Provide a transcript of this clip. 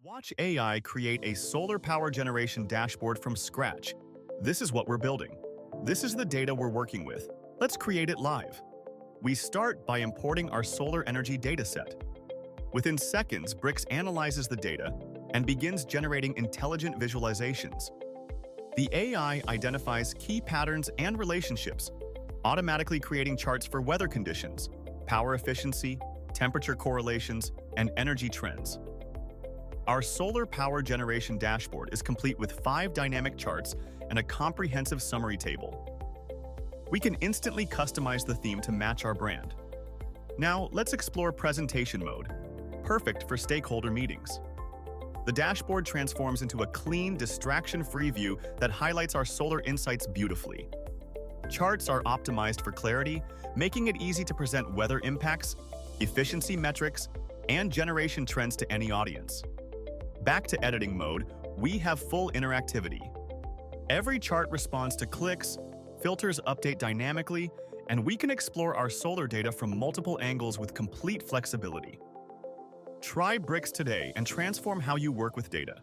Watch AI create a solar power generation dashboard from scratch. This is what we're building. This is the data we're working with. Let's create it live. We start by importing our solar energy dataset. Within seconds, Bricks analyzes the data and begins generating intelligent visualizations. The AI identifies key patterns and relationships, automatically creating charts for weather conditions, power efficiency, temperature correlations, and energy trends. Our solar power generation dashboard is complete with 5 dynamic charts and a comprehensive summary table. We can instantly customize the theme to match our brand. Now, let's explore presentation mode, perfect for stakeholder meetings. The dashboard transforms into a clean, distraction-free view that highlights our solar insights beautifully. Charts are optimized for clarity, making it easy to present weather impacts, efficiency metrics, and generation trends to any audience. Back to editing mode, we have full interactivity. Every chart responds to clicks, filters update dynamically, and we can explore our solar data from multiple angles with complete flexibility. Try Bricks today and transform how you work with data.